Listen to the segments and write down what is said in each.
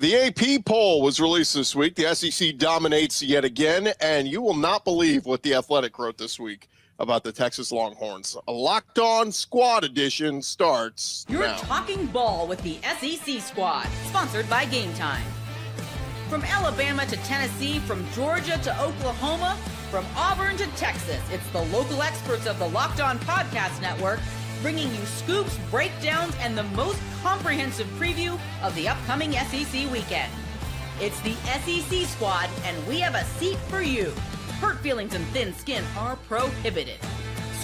The AP poll was released this week. The SEC dominates yet again, and you will not believe what The Athletic wrote this week about the Texas Longhorns. A Locked On Squad edition starts You're now. talking ball with the SEC Squad, sponsored by Game Time. From Alabama to Tennessee, from Georgia to Oklahoma, from Auburn to Texas, it's the local experts of the Locked On Podcast Network bringing you scoops, breakdowns, and the most comprehensive preview of the upcoming SEC weekend. It's the SEC Squad, and we have a seat for you. Hurt feelings and thin skin are prohibited.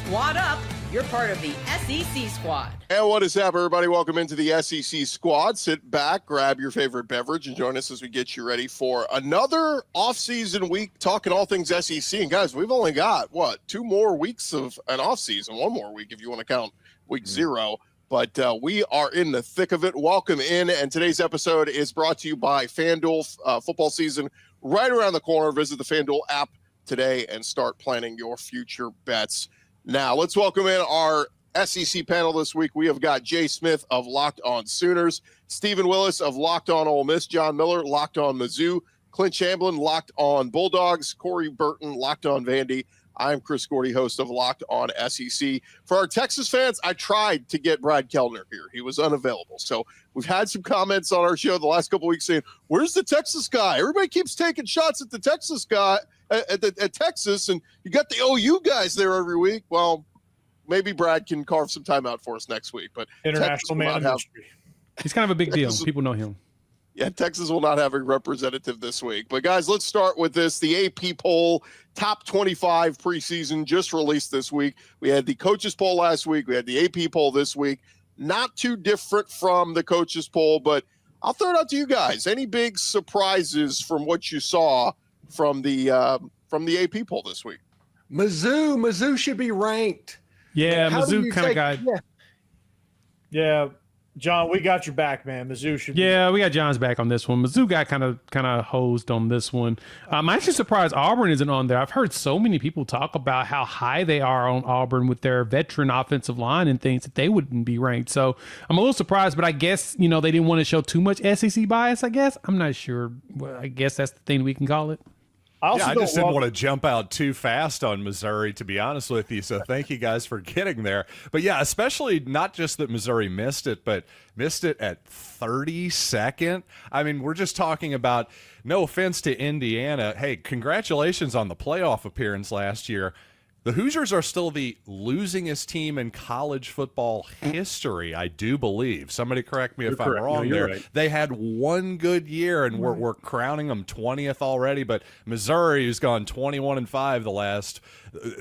Squad up, you're part of the SEC Squad. And what is up, everybody? Welcome into the SEC Squad. Sit back, grab your favorite beverage, and join us as we get you ready for another off-season week talking all things SEC. And guys, we've only got, 2 more weeks of an off-season, 1 more week if you want to count week 0. But we are in the thick of it. Welcome in. And today's episode is brought to you by FanDuel. Football season right around the corner. Visit the FanDuel app today and start planning your future bets. Now, let's welcome in our SEC panel this week. We have got Jay Smith of Locked On Sooners, Stephen Willis of Locked On Ole Miss, John Miller, Locked On Mizzou, Clint Chamberlain, Locked On Bulldogs, Corey Burton, Locked On Vandy. I'm Chris Gordy, host of Locked On SEC. For our Texas fans, I tried to get Brad Kellner here. He was unavailable. So we've had some comments on our show the last couple of weeks saying, where's the Texas guy? Everybody keeps taking shots at the Texas guy, at Texas, and you got the OU guys there every week. Well, maybe Brad can carve some time out for us next week. But international man of mystery. He's kind of a big deal. People know him. Yeah, Texas will not have a representative this week. But, guys, let's start with this. The AP poll, top 25 preseason, just released this week. We had the coaches poll last week. We had the AP poll this week. Not too different from the coaches poll, but I'll throw it out to you guys. Any big surprises from what you saw from the AP poll this week? Mizzou should be ranked. Yeah, Mizzou kind of got. Yeah. John, we got your back, man. Mizzou should. Yeah, we got John's back on this one. Mizzou got kind of hosed on this one. I'm actually surprised Auburn isn't on there. I've heard so many people talk about how high they are on Auburn with their veteran offensive line and things that they wouldn't be ranked. So I'm a little surprised, but I guess, they didn't want to show too much SEC bias, I guess. I'm not sure. Well, I guess that's the thing we can call it. I just didn't want to jump out too fast on Missouri, to be honest with you. So thank you guys for getting there. But yeah, especially not just that Missouri missed it, but missed it at 32nd. I mean, we're just talking about, no offense to Indiana. Hey, congratulations on the playoff appearance last year. The Hoosiers are still the losingest team in college football history, I do believe. Somebody correct me if I'm wrong there. Right. They had one good year, and we're crowning them 20th already. But Missouri, who's gone 21-5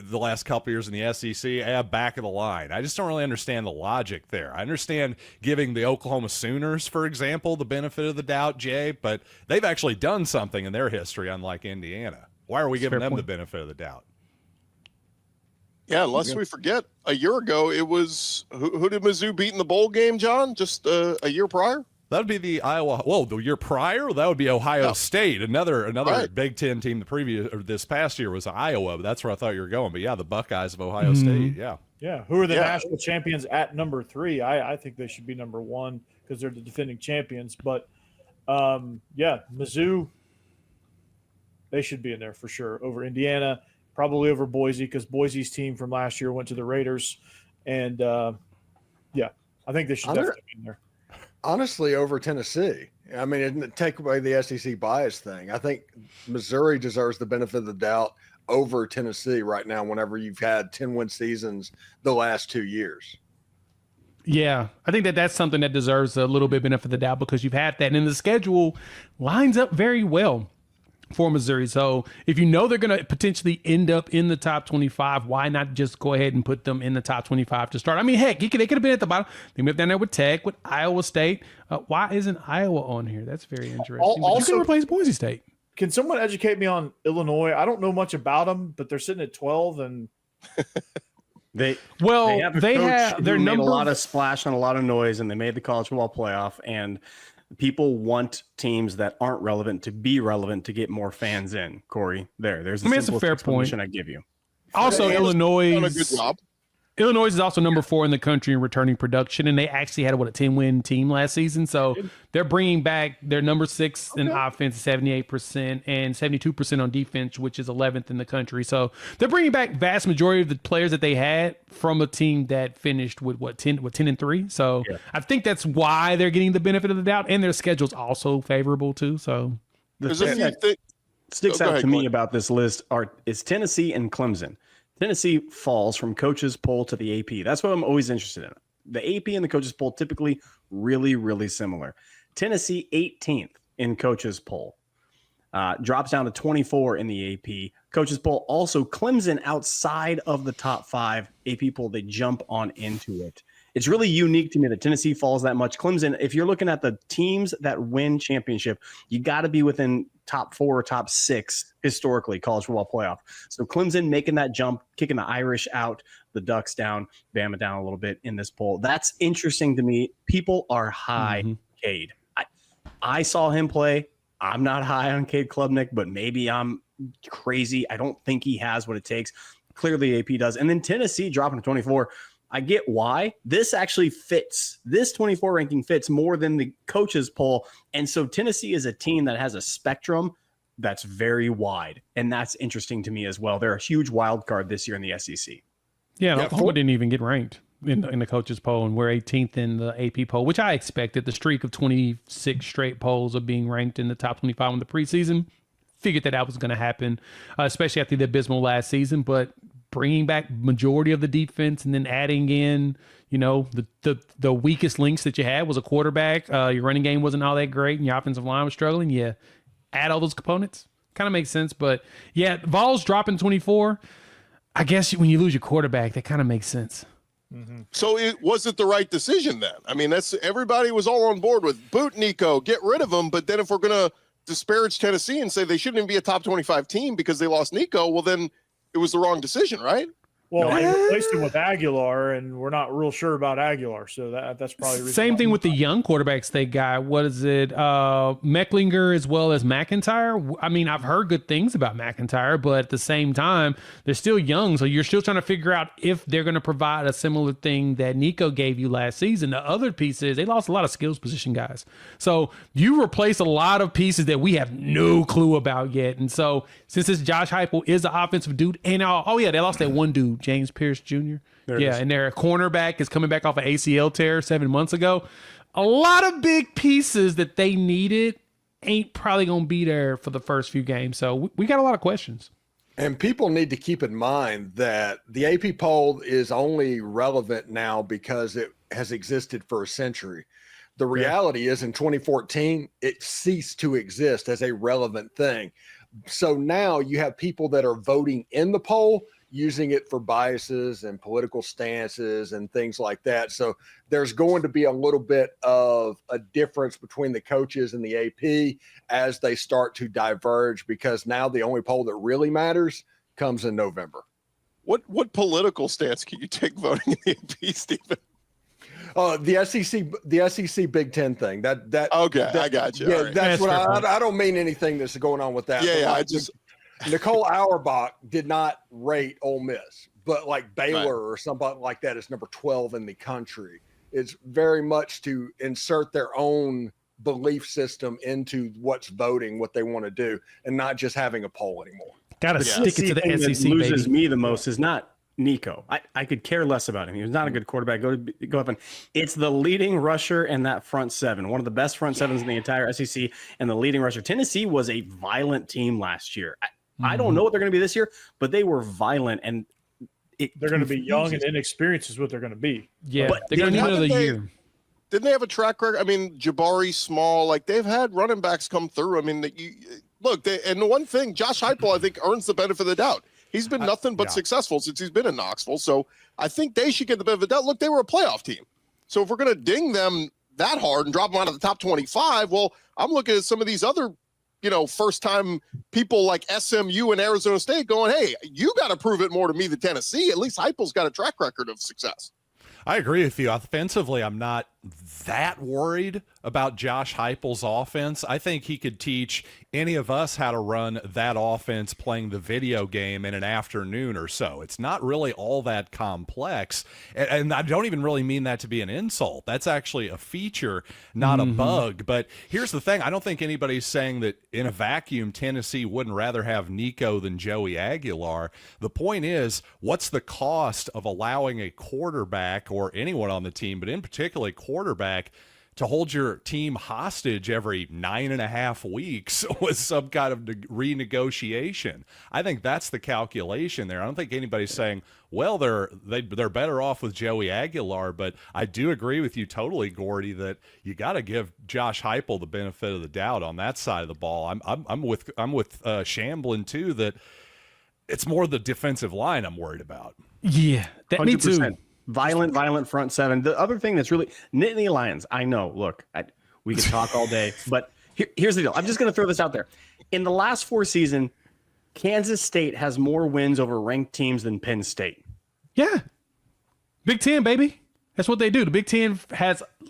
the last couple years in the SEC, back of the line. I just don't really understand the logic there. I understand giving the Oklahoma Sooners, for example, the benefit of the doubt, Jay, but they've actually done something in their history, unlike Indiana. Why are we giving them the benefit of the doubt? Yeah, unless we forget, a year ago, it was who did Mizzou beat in the bowl game, John? Just a year prior? That would be the Iowa. Whoa, the year prior, that would be Ohio State. Another right. Big Ten team. This past year was Iowa. But that's where I thought you were going. But yeah, the Buckeyes of Ohio State. Yeah. Who are the national champions at number 3? I think they should be number 1 because they're the defending champions. But Mizzou, they should be in there for sure over Indiana. Probably over Boise because Boise's team from last year went to the Raiders. And, I think they should definitely be in there. Honestly, over Tennessee. I mean, it didn't take away the SEC bias thing. I think Missouri deserves the benefit of the doubt over Tennessee right now whenever you've had 10-win seasons the last 2 years. Yeah, I think that's something that deserves a little bit benefit of the doubt because you've had that. And the schedule lines up very well for Missouri. So if you know they're going to potentially end up in the top 25, why not just go ahead and put them in the top 25 to start? I mean, heck, they could have been at the bottom. They moved down there with Tech, with Iowa State. Why isn't Iowa on here? That's very interesting. Also, you could replace Boise State. Can someone educate me on Illinois? I don't know much about them, but they're sitting at 12 and they have their number, made a lot of splash and a lot of noise, and they made the college football playoff. And people want teams that aren't relevant to be relevant to get more fans in. Corey, there's a fair point. I give you. Also, Illinois done a good job. Illinois is also number 4 in the country in returning production, and they actually had a 10-win team last season. So they're bringing back their number 6 in offense, 78%, and 72% on defense, which is 11th in the country. So they're bringing back vast majority of the players that they had from a team that finished with 10-3. So I think that's why they're getting the benefit of the doubt, and their schedule's also favorable too. So the thing that sticks out to me about this list is Tennessee and Clemson. Tennessee falls from coaches poll to the AP. That's what I'm always interested in. The AP and the coaches poll typically really, really similar. Tennessee 18th in coaches poll, drops down to 24 in the AP. Coaches poll also Clemson outside of the top 5 AP poll. They jump on into it. It's really unique to me that Tennessee falls that much. Clemson, if you're looking at the teams that win championship, you got to be within top 4 or top 6 historically college football playoff. So Clemson making that jump, kicking the Irish out, the Ducks down, Bama down a little bit in this poll. That's interesting to me. People are high Cade. I saw him play. I'm not high on Cade Klubnik, but maybe I'm crazy. I don't think he has what it takes. Clearly AP does. And then Tennessee dropping to 24. I get why. This actually fits. This 24 ranking fits more than the coaches poll. And so Tennessee is a team that has a spectrum that's very wide. And that's interesting to me as well. They're a huge wild card this year in the SEC. Yeah, Oklahoma didn't even get ranked in the coaches poll, and we're 18th in the AP poll, which I expected. The streak of 26 straight polls of being ranked in the top 25 in the preseason. Figured that was going to happen, especially after the abysmal last season. But bringing back majority of the defense and then adding in, the weakest links that you had was a quarterback. Your running game wasn't all that great, and your offensive line was struggling. Yeah, add all those components, kind of makes sense. But yeah, Vols dropping 24. I guess when you lose your quarterback, that kind of makes sense. So was it the right decision then? I mean, everybody was all on board with boot Nico, get rid of him. But then if we're going to disparage Tennessee and say they shouldn't even be a top 25 team because they lost Nico, well, then it was the wrong decision, right? Well, they replaced him with Aguilar, and we're not real sure about Aguilar, so that's probably the reason. Same thing with the young quarterbacks they got. What is it? Mecklinger as well as McIntyre. I mean, I've heard good things about McIntyre, but at the same time, they're still young, so you're still trying to figure out if they're going to provide a similar thing that Nico gave you last season. The other piece is they lost a lot of skills position guys. So you replace a lot of pieces that we have no clue about yet. And so since this Josh Heupel is the offensive dude, and they lost that one dude, James Pierce Jr. And their cornerback is coming back off an ACL tear 7 months ago. A lot of big pieces that they needed ain't probably going to be there for the first few games. So we got a lot of questions. And people need to keep in mind that the AP poll is only relevant now because it has existed for a century. The reality is in 2014, it ceased to exist as a relevant thing. So now you have people that are voting in the poll using it for biases and political stances and things like that. So there's going to be a little bit of a difference between the coaches and the AP as they start to diverge, because now the only poll that really matters comes in November. What political stance can you take voting in the AP, Stephen? The SEC Big Ten thing. That I got you. Yeah, right. that's what I don't mean anything that's going on with that. Nicole Auerbach did not rate Ole Miss, but like Baylor or somebody like that is number 12 in the country. It's very much to insert their own belief system into what's voting, what they want to do, and not just having a poll anymore. Got to stick it to the SEC. What loses me the most is not Nico. I could care less about him. He was not a good quarterback. Go up and it's the leading rusher and that front seven, one of the best front sevens in the entire SEC, and the leading rusher. Tennessee was a violent team last year. I don't know what they're going to be this year, but they were violent, and they're going to be young and inexperienced is what they're going to be. Yeah, but they're going to need another year. Didn't they have a track record? I mean, Jabari Small, like they've had running backs come through. I mean, and the one thing, Josh Heupel, I think, earns the benefit of the doubt. He's been nothing but successful since he's been in Knoxville. So I think they should get the benefit of the doubt. Look, they were a playoff team. So if we're going to ding them that hard and drop them out of the top 25, well, I'm looking at some of these other, first-time people like SMU and Arizona State going, hey, you got to prove it more to me than Tennessee. At least Heupel's got a track record of success. I agree with you. Offensively, I'm not that worried about Josh Heupel's offense. I think he could teach any of us how to run that offense playing the video game in an afternoon or so. It's not really all that complex. And I don't even really mean that to be an insult. That's actually a feature, not a bug. But here's the thing. I don't think anybody's saying that in a vacuum, Tennessee wouldn't rather have Nico than Joey Aguilar. The point is, what's the cost of allowing a quarterback, or anyone on the team, but in particular quarterback, to hold your team hostage every 9.5 weeks with some kind of renegotiation? I think that's the calculation there. I don't think anybody's saying, well, they're better off with Joey Aguilar, but I do agree with you totally, Gordy, that you got to give Josh Heupel the benefit of the doubt on that side of the ball. I'm with Shamblin too, that it's more the defensive line I'm worried about. Yeah, me too. Violent front seven. The other thing that's really Nittany Lions, I know, look, we can talk all day, but here's the deal. I'm just going to throw this out there. In the last 4 seasons, Kansas State has more wins over ranked teams than Penn State. Yeah. Big Ten, baby. That's what they do. The Big Ten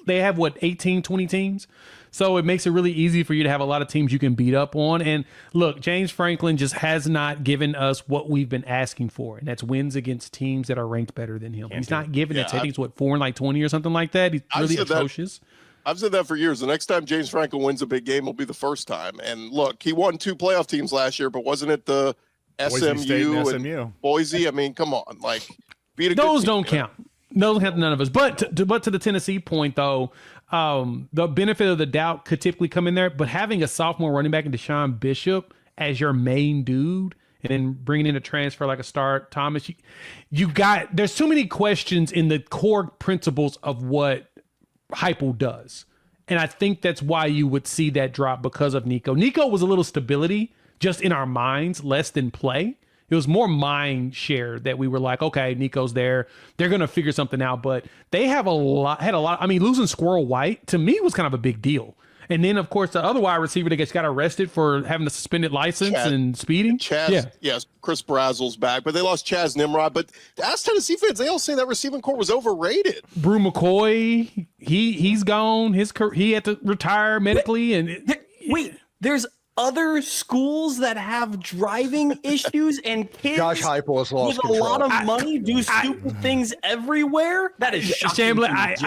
they have 18, 20 teams. So it makes it really easy for you to have a lot of teams you can beat up on. And look, James Franklin just has not given us what we've been asking for, and that's wins against teams that are ranked better than him. He's not giving it. I think it's 4 and 20 or something like that. He's really atrocious. I've said that for years. The next time James Franklin wins a big game will be the first time. And look, he won 2 playoff teams last year, but wasn't it the SMU and Boise? I mean, come on, beat a those good don't team, count. Those don't count to none of us. But to the Tennessee point, though, the benefit of the doubt could typically come in there. But having a sophomore running back in Deshaun Bishop as your main dude, and then bringing in a transfer like a Start Thomas, there's too many questions in the core principles of what Heupel does. And I think that's why you would see that drop because of Nico. Nico was a little stability just in our minds, less than play. It was more mind share that we were like, okay, Nico's there. They're going to figure something out. But they had a lot. I mean, losing Squirrel White to me was kind of a big deal. And then, of course, the other wide receiver that got arrested for having a suspended license and speeding. Yes, Chris Brazel's back, but they lost Chaz Nimrod. But ask Tennessee fans, they all say that receiving corps was overrated. Brew McCoy, he's gone. He had to retire medically. Wait, there's other schools that have driving issues and kids Josh Heupel has lost with a lot of money do stupid things everywhere. That is shocking. Shamblin,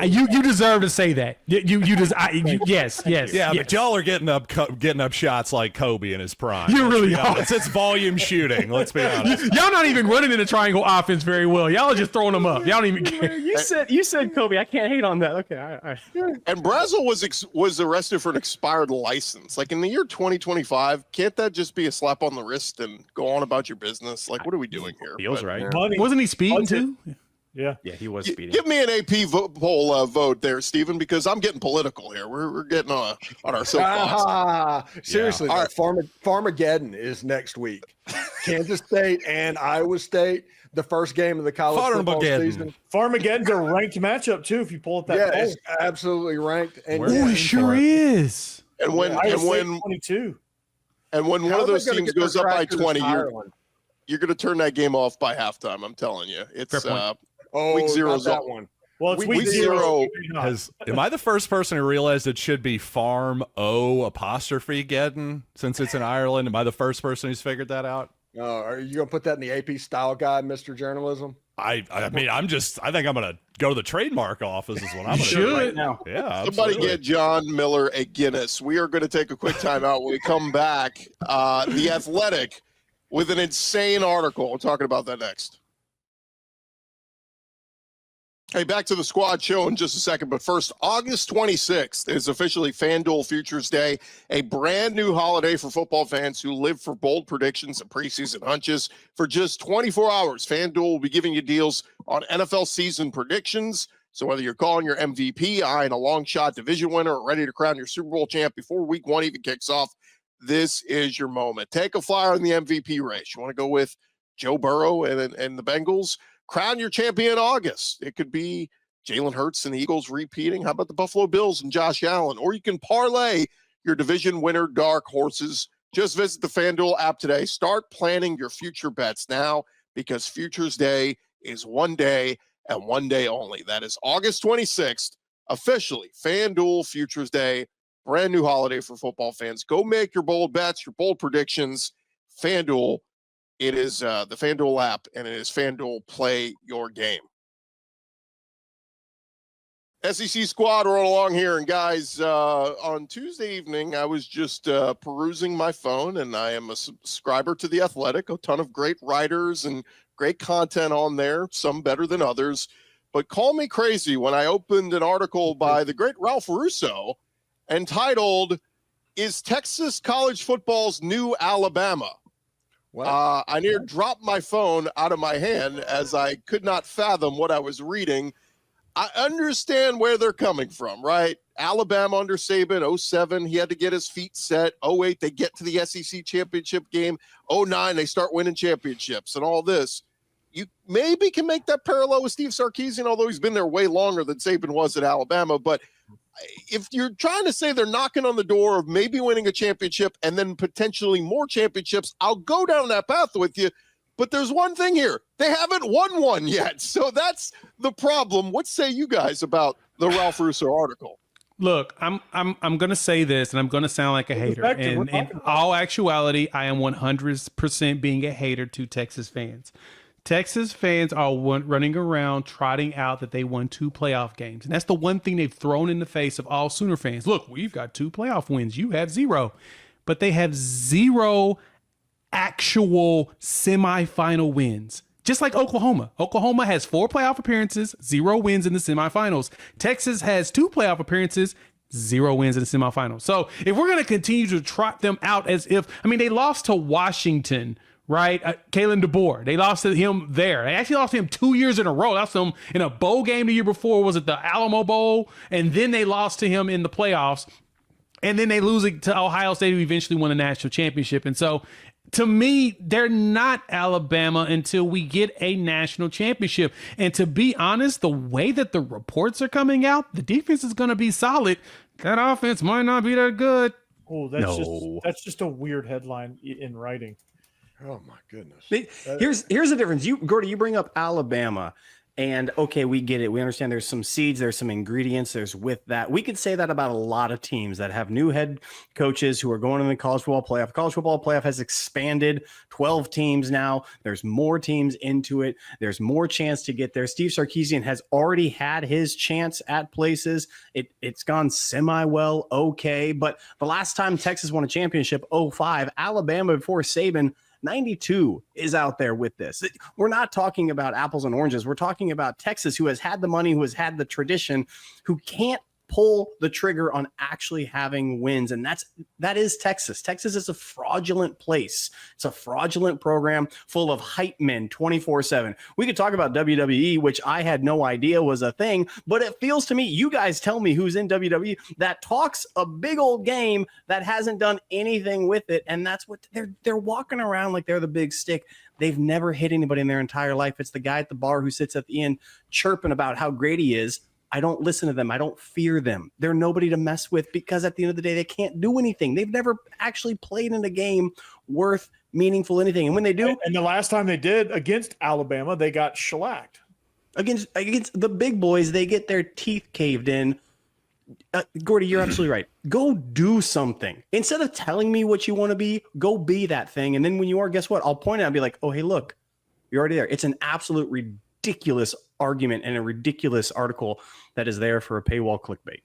you deserve to say that. Yes. Yeah, but y'all are getting up shots like Kobe in his prime. You really are. It's volume shooting. Let's be honest. Y'all not even running in the triangle offense very well. Y'all are just throwing them up. Y'all don't even care. You said Kobe. I can't hate on that. Okay. And Brazel was arrested for an expired license. In the year 2025, can't that just be a slap on the wrist and go on about your business? What are we doing here? Feels right. Wasn't he speeding too? Yeah, he was speeding. Give me an AP poll vote there, Stephen, because I'm getting political here. We're getting on our soapbox. Seriously, yeah. Farmageddon is next week. Kansas State and Iowa State, the first game of the college football season. Farmageddon's a ranked matchup too. If you pull up that poll. It's absolutely ranked. And it sure is. And when 22, and when one of those teams goes up by 20, you're going to turn that game off by halftime. I'm telling you, it's week 0's that one. Well, it's week 0. Am I the first person who realized it should be Farm O apostrophe Geddon since it's in Ireland? Am I the first person who's figured that out? Are you going to put that in the AP style guide, Mr. Journalism? I mean, I think I'm going to go to the trademark office is what I'm going to do right now. Yeah, somebody get John Miller a Guinness. We are going to take a quick time out. When we come back, The Athletic with an insane article. We're talking about that next. Hey, back to the squad show in just a second. But first, August 26th is officially FanDuel Futures Day, a brand new holiday for football fans who live for bold predictions and preseason hunches. For just 24 hours, FanDuel will be giving you deals on NFL season predictions. So whether you're calling your MVP, eyeing a long shot division winner, or ready to crown your Super Bowl champ before week 1 even kicks off, this is your moment. Take a flyer in the MVP race. You want to go with Joe Burrow and the Bengals? Crown your champion in August. It could be Jalen Hurts and the Eagles repeating. How about the Buffalo Bills and Josh Allen? Or you can parlay your division winner dark horses. Just visit the FanDuel app today. Start planning your future bets now because Futures Day is one day and one day only. That is August 26th, officially FanDuel Futures Day. Brand new holiday for football fans. Go make your bold bets, your bold predictions. FanDuel, it is the FanDuel app, and it is FanDuel Play Your Game. SEC squad rolling along here. And guys, on Tuesday evening, I was just perusing my phone, and I am a subscriber to The Athletic, a ton of great writers and great content on there, some better than others. But call me crazy when I opened an article by the great Ralph Russo entitled, "Is Texas College Football's New Alabama?" I near dropped my phone out of my hand as I could not fathom what I was reading. I understand where they're coming from, right? Alabama under Saban, 07, he had to get his feet set. 08, they get to the SEC championship game. 09, they start winning championships and all this. You maybe can make that parallel with Steve Sarkisian, although he's been there way longer than Saban was at Alabama. But if you're trying to say they're knocking on the door of maybe winning a championship and then potentially more championships, I'll go down that path with you. But there's one thing here. They haven't won one yet. So that's the problem. What say you guys about the Ralph Russo article? Look, I'm going to say this, and I'm going to sound like a hater. And in all actuality, I am 100% being a hater to Texas fans. Texas fans are running around trotting out that they won 2 playoff games. And that's the one thing they've thrown in the face of all Sooner fans. Look, we've got 2 playoff wins. You have 0. But they have 0 actual semifinal wins. Just like Oklahoma. Oklahoma has 4 playoff appearances, 0 wins in the semifinals. Texas has 2 playoff appearances, 0 wins in the semifinals. So if we're going to continue to trot them out as if, they lost to Washington, right? Kalen DeBoer. They lost to him there. They actually lost to him 2 years in a row. Lost to him in a bowl game the year before. Was it the Alamo Bowl? And then they lost to him in the playoffs. And then they lose it to Ohio State, who eventually won the national championship. And so, to me, they're not Alabama until we get a national championship. And to be honest, the way that the reports are coming out, the defense is going to be solid. That offense might not be that good. Oh, that's just a weird headline in writing. Oh my goodness. Here's the difference. Gordy, you bring up Alabama. And okay, we get it. We understand there's some seeds, there's some ingredients, there's with that. We could say that about a lot of teams that have new head coaches who are going in the college football playoff. The college football playoff has expanded 12 teams now. There's more teams into it. There's more chance to get there. Steve Sarkisian has already had his chance at places. It's gone semi-well, okay. But the last time Texas won a championship, 05, Alabama before Saban, 92 is out there with this. We're not talking about apples and oranges. We're talking about Texas, who has had the money, who has had the tradition, who can't pull the trigger on actually having wins. And that is Texas. Texas is a fraudulent place. It's a fraudulent program full of hype men 24/7. We could talk about WWE, which I had no idea was a thing, but it feels to me, you guys tell me who's in WWE that talks a big old game that hasn't done anything with it. And that's what they're walking around like they're the big stick. They've never hit anybody in their entire life. It's the guy at the bar who sits at the end chirping about how great he is. I don't listen to them. I don't fear them. They're nobody to mess with because at the end of the day, they can't do anything. They've never actually played in a game worth meaningful anything. And when they do, and the last time they did against Alabama, they got shellacked. Against the big boys, they get their teeth caved in. Gordy, you're absolutely right. Go do something. Instead of telling me what you want to be, go be that thing. And then when you are, guess what? I'll point out and be like, oh, hey, look, you're already there. It's an absolute ridiculous argument and a ridiculous article that is there for a paywall clickbait.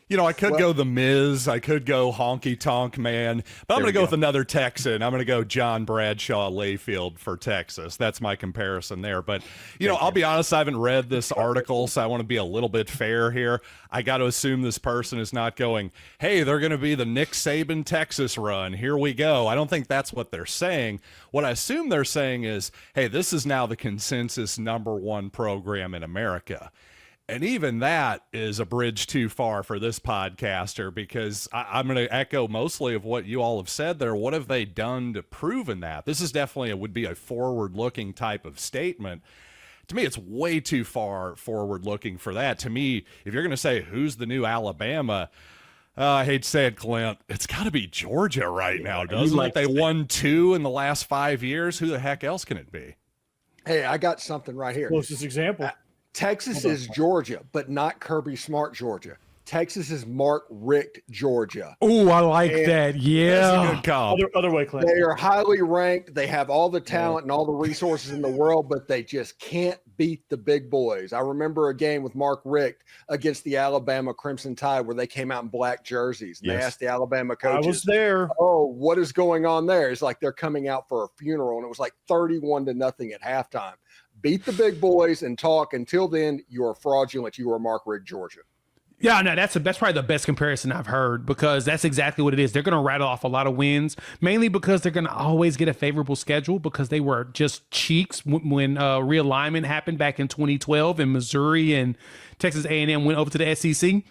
I could go The Miz. I could go Honky Tonk Man. But I'm going to go with another Texan. I'm going to go John Bradshaw Layfield for Texas. That's my comparison there. But, I'll be honest, I haven't read this article, so I want to be a little bit fair here. I got to assume this person is not going, hey, they're going to be the Nick Saban Texas run. Here we go. I don't think that's what they're saying. What I assume they're saying is, hey, this is now the consensus #1 program in America. And even that is a bridge too far for this podcaster because I'm going to echo mostly of what you all have said there. What have they done to prove in that? This is definitely would be a forward-looking type of statement. To me, it's way too far forward-looking for that. To me, if you're going to say who's the new Alabama, I hate to say it, Clint, it's got to be Georgia right now, doesn't it? They won 2 in the last 5 years. Who the heck else can it be? Hey, I got something right here. Closest example. Texas is Georgia, but not Kirby Smart, Georgia. Texas is Mark Richt, Georgia. Oh, I like that. Yeah. That's a good call. Other way, Clint. They are highly ranked. They have all the talent and all the resources in the world, but they just can't beat the big boys. I remember a game with Mark Richt against the Alabama Crimson Tide where they came out in black jerseys. And They asked the Alabama coaches, I was there. "Oh, what is going on there?" It's like they're coming out for a funeral, and it was like 31-0 at halftime. Beat the big boys and talk. Until then, you are fraudulent. You are Mark Richt, Georgia. Yeah, no, that's probably the best comparison I've heard, because that's exactly what it is. They're going to rattle off a lot of wins, mainly because they're going to always get a favorable schedule, because they were just cheeks when realignment happened back in 2012 and Missouri and Texas A&M went over to the SEC.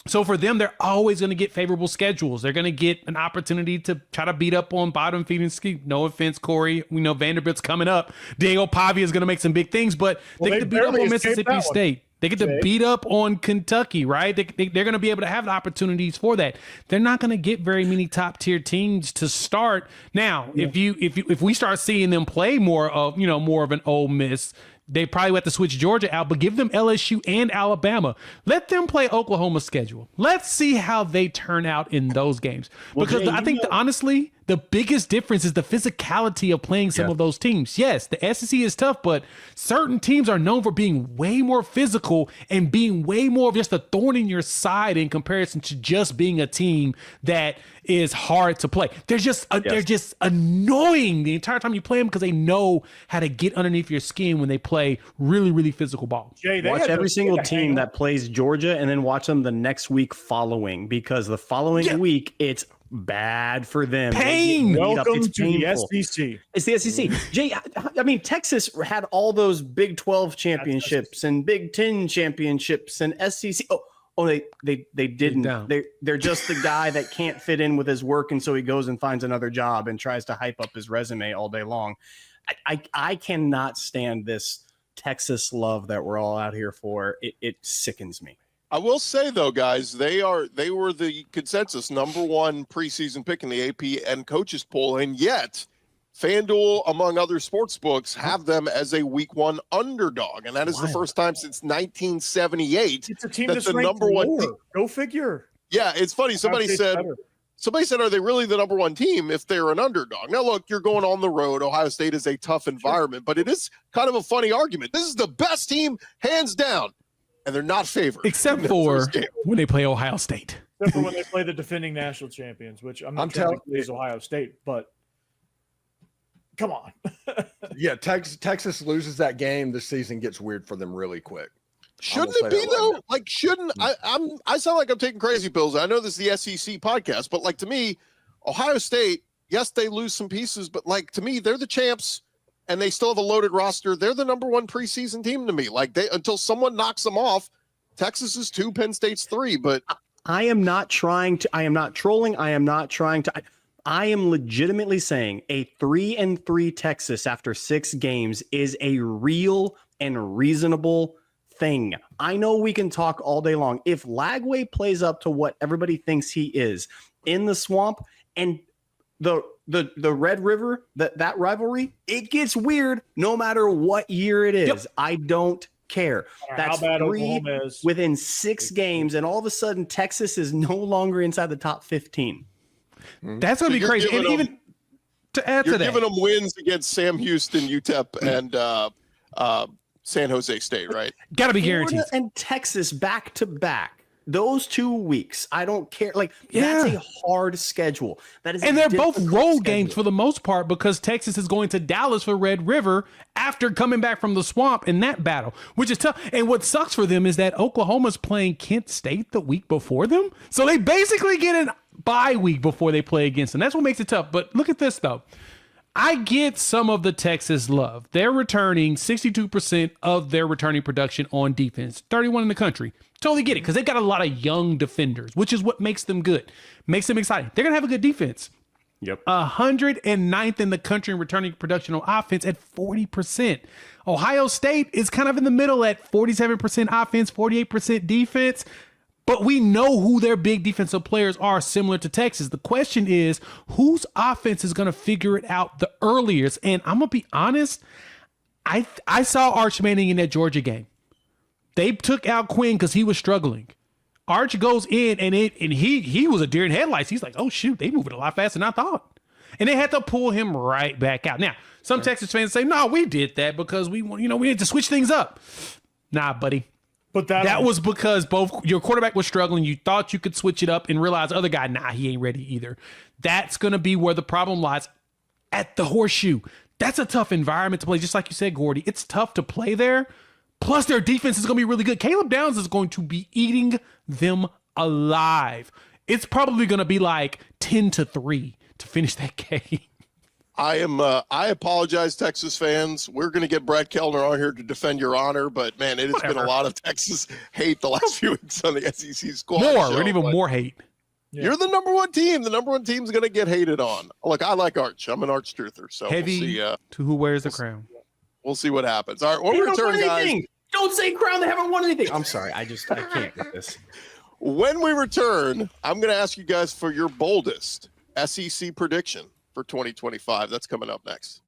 So for them, they're always going to get favorable schedules. They're going to get an opportunity to try to beat up on bottom feeding scheme. No offense, Corey. We know Vanderbilt's coming up. Diego Pavia is going to make some big things, but they get to beat up on Mississippi State. They get to beat up on Kentucky, right? They're going to be able to have the opportunities for that. They're not going to get very many top tier teams to start. Now, if we start seeing them play more of an Ole Miss, they probably have to switch Georgia out, but give them LSU and Alabama. Let them play Oklahoma's schedule. Let's see how they turn out in those games. Because I think, honestly, the biggest difference is the physicality of playing some of those teams. Yes, the SEC is tough, but certain teams are known for being way more physical and being way more of just a thorn in your side in comparison to just being a team that is hard to play. They're just annoying the entire time you play them, because they know how to get underneath your skin when they play really, really physical ball. Jay, watch every single team that plays Georgia and then watch them the next week following, because the following week it's bad for them. Pain. Welcome to the SEC. It's the SEC. Jay, I mean, Texas had all those Big 12 championships and Big 10 championships and SEC. Oh, they didn't. They're just the guy that can't fit in with his work, and so he goes and finds another job and tries to hype up his resume all day long. I cannot stand this Texas love that we're all out here for. It sickens me. I will say, though, guys, they were the consensus #1 preseason pick in the AP and coaches poll, and yet FanDuel, among other sports books, have them as a week 1 underdog, and that is the first time since 1978. It's a team that's the #1 team. Go figure. Yeah, it's funny. Somebody said, are they really the #1 team if they're an underdog? Now, look, you're going on the road. Ohio State is a tough environment, but it is kind of a funny argument. This is the best team, hands down. And they're not favored. Except for when they play Ohio State. Except for when they play the defending national champions, which I'm telling you is Ohio State, but come on. Yeah, Texas loses that game, this season gets weird for them really quick. Shouldn't it be, though? Like, shouldn't I sound like I'm taking crazy pills. I know this is the SEC podcast, but like, to me, Ohio State, yes, they lose some pieces, but like, to me, they're the champs. And they still have a loaded roster. They're the #1 preseason team to me. Like, until someone knocks them off, Texas is 2, Penn State's 3. But I am not trolling. I am legitimately saying a 3-3 Texas after 6 games is a real and reasonable thing. I know we can talk all day long. If Lagway plays up to what everybody thinks he is in the swamp, and the Red River, that rivalry, it gets weird no matter what year it is. Yep. I don't care. That's 3 within 6 games, and all of a sudden Texas is no longer inside the top 15. That's going to be crazy. And even to add to that, you're giving them wins against Sam Houston, UTEP, and San Jose State, right? Got to be guaranteed. Florida and Texas back to back. Those 2 weeks, I don't care. Like, that's a hard schedule. That is, and they're both road games for the most part, because Texas is going to Dallas for Red River after coming back from the swamp in that battle, which is tough. And what sucks for them is that Oklahoma's playing Kent State the week before them, so they basically get an bye week before they play against them. That's what makes it tough. But look at this, though. I get some of the Texas love. They're returning 62% of their returning production on defense, 31 in the country. Totally get it, because they've got a lot of young defenders, which is what makes them good, makes them exciting. They're going to have a good defense. Yep. 109th in the country in returning production on offense at 40%. Ohio State is kind of in the middle at 47% offense, 48% defense. But we know who their big defensive players are, similar to Texas. The question is, whose offense is going to figure it out the earliest? And I'm going to be honest, I saw Arch Manning in that Georgia game. They took out Quinn because he was struggling. Arch goes in, and he was a deer in headlights. He's like, oh, shoot, they moving a lot faster than I thought. And they had to pull him right back out. Now, some Texas fans say, no, we did that because we need to switch things up. Nah, buddy. But that was because both your quarterback was struggling. You thought you could switch it up and realize the other guy, nah, he ain't ready either. That's going to be where the problem lies at the Horseshoe. That's a tough environment to play. Just like you said, Gordy, it's tough to play there. Plus, their defense is going to be really good. Caleb Downs is going to be eating them alive. It's probably going to be like 10-3 to finish that game. I apologize, Texas fans. We're going to get Brett Kellner on here to defend your honor, but man, it has been a lot of Texas hate the last few weeks on the SEC squad. We're going to even more hate. Yeah. You're the number one team. The number one team's going to get hated on. Look, I like Arch. I'm an Arch truther. So heavy to who wears the crown. We'll see what happens. All right, when we return, guys. Don't say crown. They haven't won anything. I'm sorry. I can't get this. When we return, I'm going to ask you guys for your boldest SEC prediction for 2025. That's coming up next.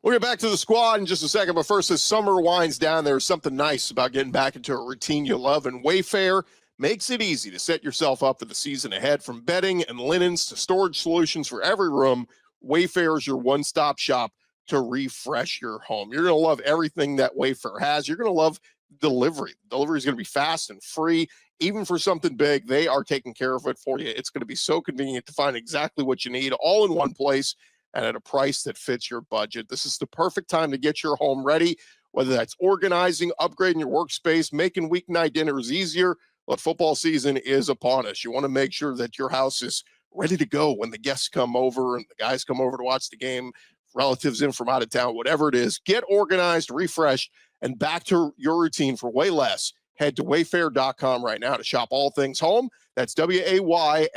We'll get back to the squad in just a second, but first, as summer winds down, there's something nice about getting back into a routine you love, and Wayfair makes it easy to set yourself up for the season ahead. From bedding and linens to storage solutions for every room, Wayfair is your one-stop shop to refresh your home. You're going to love everything that Wayfair has. You're going to love delivery. Delivery is going to be fast and free. Even for something big, they are taking care of it for you. It's going to be so convenient to find exactly what you need all in one place and at a price that fits your budget. This is the perfect time to get your home ready, whether that's organizing, upgrading your workspace, making weeknight dinners easier. But football season is upon us. You want to make sure that your house is ready to go when the guests come over and the guys come over to watch the game, relatives in from out of town, whatever it is. Get organized, refreshed, and back to your routine for way less. Head to wayfair.com right now to shop all things home. That's WAYFAIR.com.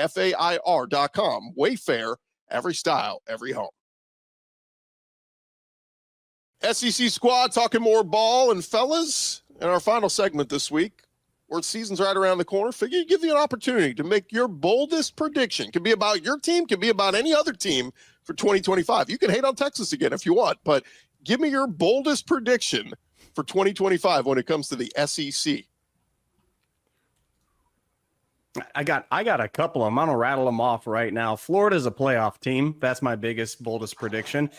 Wayfair, every style, every home. SEC squad talking more ball, and fellas, in our final segment this week, where the season's right around the corner, figure give you an opportunity to make your boldest prediction. Could be about your team, could be about any other team for 2025. You can hate on Texas again if you want, but give me your boldest prediction for 2025 when it comes to the SEC. I got a couple of them. I'm gonna rattle them off right now. Florida's a playoff team. That's my biggest, boldest prediction.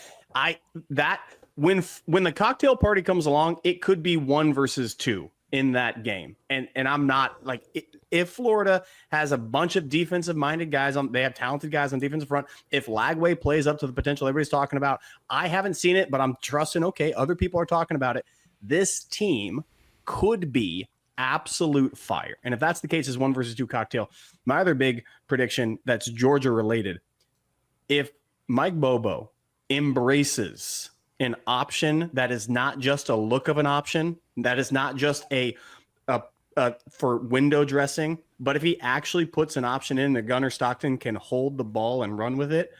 When the cocktail party comes along, it could be 1 versus 2 in that game. And I'm not like, if Florida has a bunch of defensive minded guys they have talented guys on defensive front. If Lagway plays up to the potential everybody's talking about, I haven't seen it, but I'm trusting, okay, other people are talking about it. This team could be absolute fire. And if that's the case, is 1 versus 2 cocktail. My other big prediction that's Georgia related. If Mike Bobo embraces an option that is not just a look of an option, that is not just a for window dressing, but if he actually puts an option in that Gunnar Stockton can hold the ball and run with it,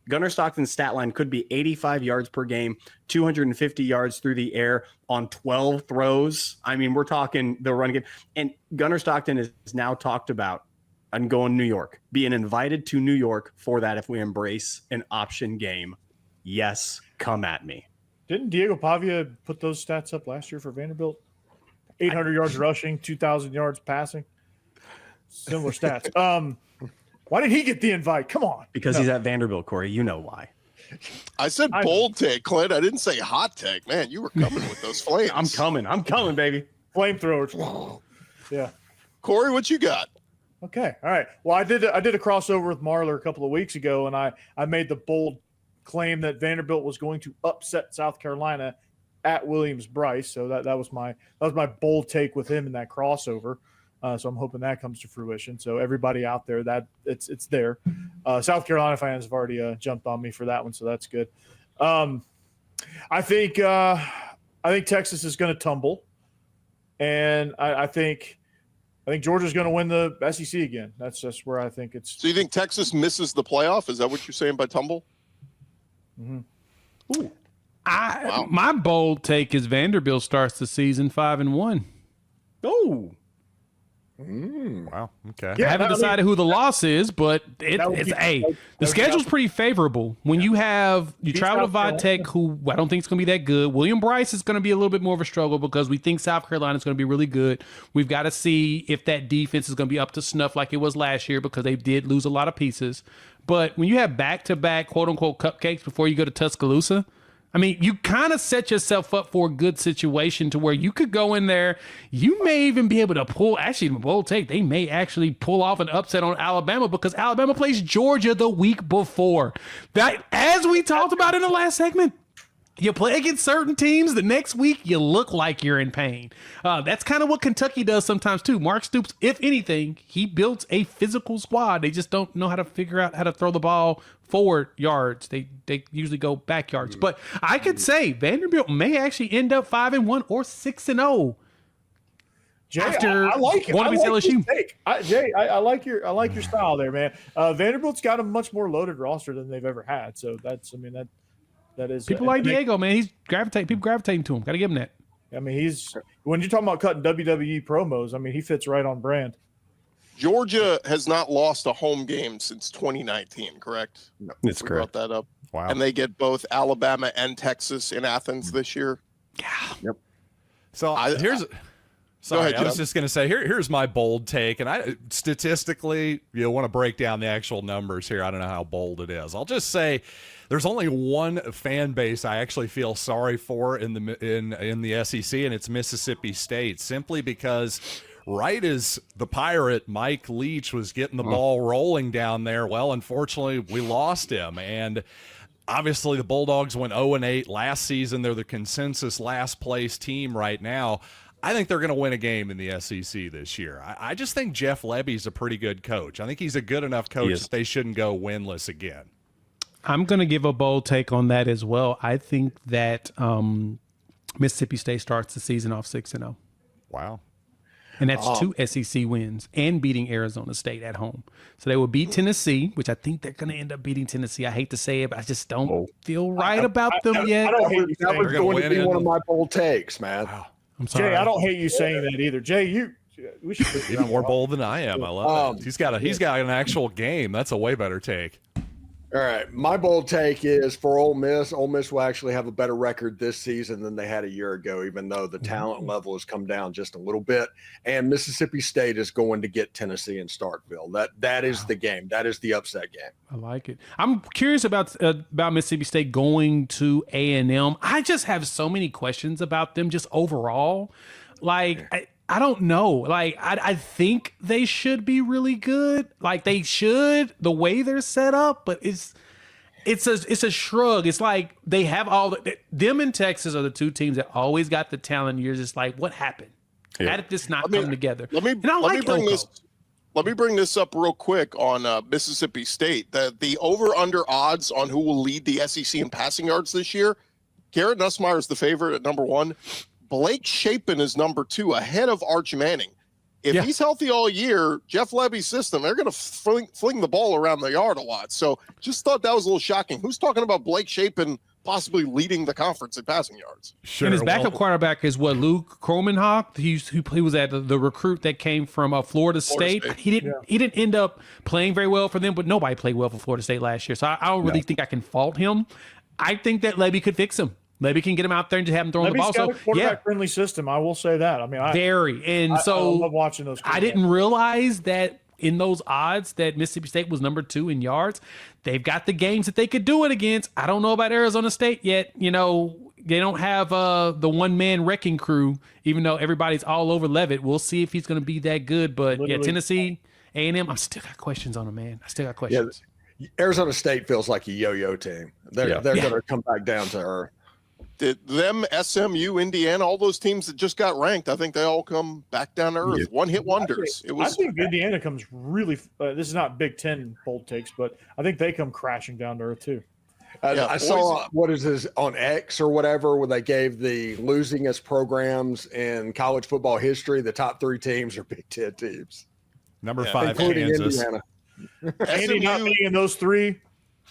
Gunnar Stockton's stat line could be 85 yards per game, 250 yards through the air on 12 throws. I mean, we're talking the run game. And Gunnar Stockton is now talked about and going New York, being invited to New York for that if we embrace an option game. Yes, come at me. Didn't Diego Pavia put those stats up last year for Vanderbilt? 800 yards rushing, 2,000 yards passing. Similar stats. Why did he get the invite? Come on. Because he's at Vanderbilt, Corey. You know why. I said bold take, Clint. I didn't say hot take. Man, you were coming with those flames. I'm coming, baby. Flamethrowers. Yeah. Corey, what you got? Okay. All right. Well, I did a crossover with Marler a couple of weeks ago, and I made the bold claim that Vanderbilt was going to upset South Carolina at Williams-Brice. So that was my bold take with him in that crossover. So I'm hoping that comes to fruition. So everybody out there, that it's there. South Carolina fans have already jumped on me for that one, so that's good. I think Texas is going to tumble, and I think Georgia's going to win the SEC again. That's just where I think it's. So you think Texas misses the playoff? Is that what you're saying by tumble? Mm-hmm. Ooh. My bold take is Vanderbilt starts the season 5-1. Oh. Wow. Okay. I haven't decided who the loss is, but the schedule's pretty favorable. When you travel to Vodtech, who I don't think is going to be that good. William Bryce is going to be a little bit more of a struggle because we think South Carolina is going to be really good. We've got to see if that defense is going to be up to snuff like it was last year because they did lose a lot of pieces. But when you have back-to-back quote-unquote cupcakes before you go to Tuscaloosa, I mean, you kind of set yourself up for a good situation to where you could go in there. You may even be able to pull, actually, bold take, they may actually pull off an upset on Alabama because Alabama plays Georgia the week before. That, as we talked about in the last segment, you play against certain teams, the next week you look like you're in pain. That's kind of what Kentucky does sometimes too. Mark Stoops, if anything, he builds a physical squad. They just don't know how to figure out how to throw the ball forward yards. They usually go back yards. But I could say Vanderbilt may actually end up 5-1 or 6-0. Jay, after I like it. one of his LSU. Jay, I like your style there, man. Vanderbilt's got a much more loaded roster than they've ever had. So that is people like Diego, man. People gravitating to him. Got to give him that. I mean, when you're talking about cutting WWE promos, I mean, he fits right on brand. Georgia has not lost a home game since 2019, correct? No, it's correct. Brought that up. Wow. And they get both Alabama and Texas in Athens this year. Yeah. Yep. So I was just going to say, here's my bold take. And I statistically, you want to break down the actual numbers here. I don't know how bold it is. I'll just say there's only one fan base I actually feel sorry for in the SEC, and it's Mississippi State, simply because right as the Pirate Mike Leach was getting the ball rolling down there, well, unfortunately, we lost him. And obviously, the Bulldogs went 0-8 last season. They're the consensus last place team right now. I think they're going to win a game in the SEC this year. I just think Jeff Lebby's a pretty good coach. I think he's a good enough coach that they shouldn't go winless again. I'm going to give a bold take on that as well. I think that Mississippi State starts the season off 6-0. Wow. And that's 2 SEC wins and beating Arizona State at home. So they will beat Tennessee, which I think they're going to end up beating Tennessee. I hate to say it, but I just don't feel right about them yet. That was going to be one of my bold takes, man. Wow. I'm sorry. Jay, I don't hate you saying that either. Jay, we should put Even more bold than I am. I love it. He's got an actual game. That's a way better take. All right. My bold take is for Ole Miss. Ole Miss will actually have a better record this season than they had a year ago, even though the talent level has come down just a little bit. And Mississippi State is going to get Tennessee in Starkville. That is the game. That is the upset game. I like it. I'm curious about Mississippi State going to A&M. I just have so many questions about them just overall. Like, I don't know. Like, I think they should be really good. Like, they should, the way they're set up, but it's a shrug. It's like they have them in Texas are the two teams that always got the talent. You're just like, what happened? Yeah. How did this not come together? Let me bring this up real quick on Mississippi State. The over-under odds on who will lead the SEC in passing yards this year, Garrett Nussmeier is the favorite at number 1. Blake Shapen is number 2, ahead of Arch Manning. If he's healthy all year, Jeff Lebby's system, they're going to fling the ball around the yard a lot. So just thought that was a little shocking. Who's talking about Blake Shapen possibly leading the conference in passing yards? Sure. And his backup quarterback is Luke Kromenhoek. He was at the recruit that came from Florida State. He didn't end up playing very well for them, but nobody played well for Florida State last year. So I don't really think I can fault him. I think that Lebby could fix him. Maybe can get him out there and just have him throwing the ball. Got a quarterback-friendly system. I will say that. I mean, I love watching those. I didn't realize that in those odds that Mississippi State was number 2 in yards. They've got the games that they could do it against. I don't know about Arizona State yet. You know, they don't have the one-man wrecking crew, even though everybody's all over Levitt. We'll see if he's going to be that good. But Tennessee, A&M, I still got questions on him, man. I still got questions. Yeah, Arizona State feels like a yo-yo team. They're going to come back down to earth. Them, SMU, Indiana, all those teams that just got ranked, I think they all come back down to earth. One-hit wonders. I think Indiana comes really this is not Big Ten bold takes, but I think they come crashing down to earth too. I saw, what is this, on X or whatever, where they gave the losingest programs in college football history. The top 3 teams are Big Ten teams. Number 5, including Kansas. Indiana. Andy not being in those 3,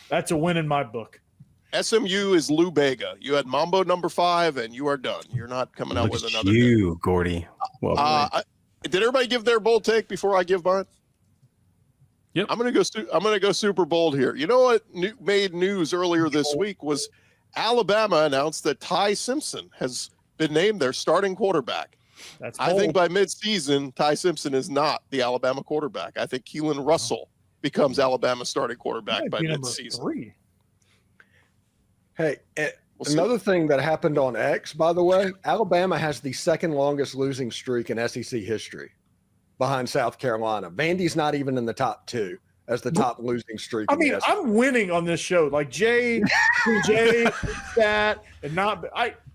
that's a win in my book. SMU is Lou Bega. You had Mambo number 5, and you are done. You're not coming out with another. You, Gordy. Well, Did everybody give their bold take before I give mine? Yep. I'm gonna go super bold here. You know what made news earlier this week was Alabama announced that Ty Simpson has been named their starting quarterback. I think by midseason, Ty Simpson is not the Alabama quarterback. I think Keelan Russell becomes Alabama's starting quarterback by midseason. Hey, another thing that happened on X, by the way, Alabama has the second longest losing streak in SEC history behind South Carolina. Vandy's not even in the top 2 as the top losing streak. I mean, I'm winning on this show. Like Jay, that, and not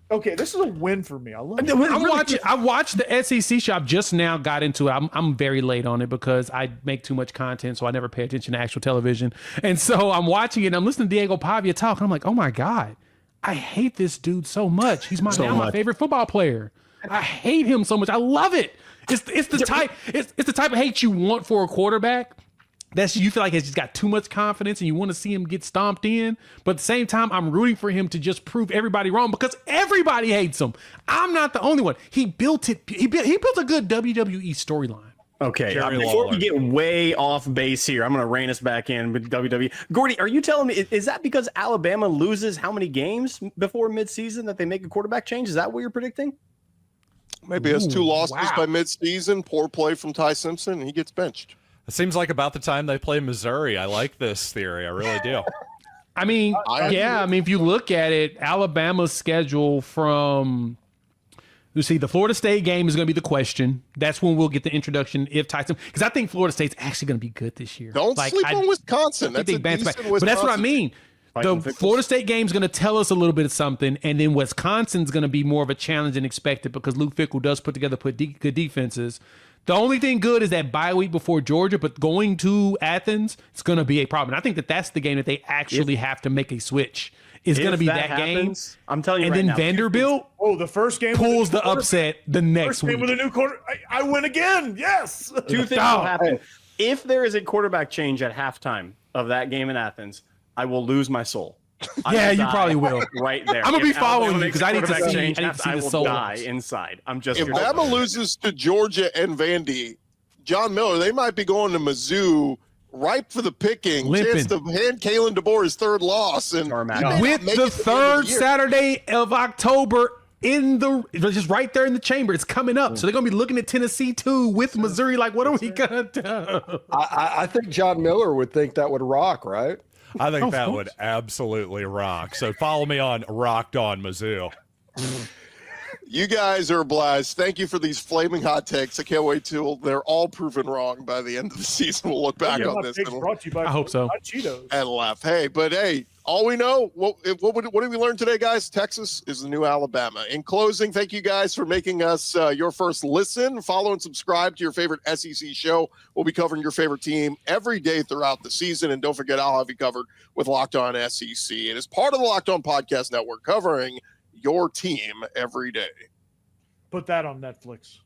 okay, this is a win for me. I love it. I watched the SEC show. I've just now got into it. I'm very late on it because I make too much content, so I never pay attention to actual television. And so I'm watching it, and I'm listening to Diego Pavia talk, and I'm like, oh my God, I hate this dude so much. He's my favorite football player. I hate him so much. I love it. It's the type of hate you want for a quarterback. You feel like he's just got too much confidence and you want to see him get stomped in. But at the same time, I'm rooting for him to just prove everybody wrong because everybody hates him. I'm not the only one. He built it. He built a good WWE storyline. Okay, before we get way off base here, I'm going to rein us back in with WWE. Gordy, are you telling me, is that because Alabama loses how many games before midseason that they make a quarterback change? Is that what you're predicting? Maybe he has 2 losses by midseason, poor play from Ty Simpson, and he gets benched. It seems like about the time they play Missouri. I like this theory. I really do. I mean, if you look at it, Alabama's schedule from, let's see, the Florida State game is going to be the question. That's when we'll get the introduction if Tyson, because I think Florida State's actually going to be good this year. Don't sleep on Wisconsin. That's a decent Wisconsin. But that's what I mean. The Florida State game is going to tell us a little bit of something, and then Wisconsin's going to be more of a challenge than expected because Luke Fickell does put together good defenses. The only thing good is that bye week before Georgia, but going to Athens, it's going to be a problem. And I think that's the game that they actually have to make a switch. It's going to be that happens, game. I'm telling you, and right then now, Vanderbilt. The first game pulls the upset the next week. Game with a new quarter, I win again. Yes. 2 things will happen. If there is a quarterback change at halftime of that game in Athens, I will lose my soul. Yeah, you probably will. Right there. I'm gonna be following you because I need to see. I will die inside. I'm just. If Bama loses to Georgia and Vandy, John Miller, they might be going to Mizzou ripe for the picking. Chance to hand Kalen DeBoer his 3rd loss, and with the 3rd Saturday of October just right there in the chamber. It's coming up, so they're gonna be looking at Tennessee too with Missouri. Like, what are we gonna do? I think John Miller would think that would rock, right? I think that would absolutely rock. So follow me on Rocked On Mizzou. You guys are a blast. Thank you for these flaming hot takes. I can't wait till they're all proven wrong by the end of the season. We'll look back on this. I hope so. And laugh. Hey, all we know, what did we learn today, guys? Texas is the new Alabama. In closing, thank you guys for making us your first listen. Follow and subscribe to your favorite SEC show. We'll be covering your favorite team every day throughout the season. And don't forget, I'll have you covered with Locked On SEC. It is part of the Locked On Podcast Network covering your team every day. Put that on Netflix.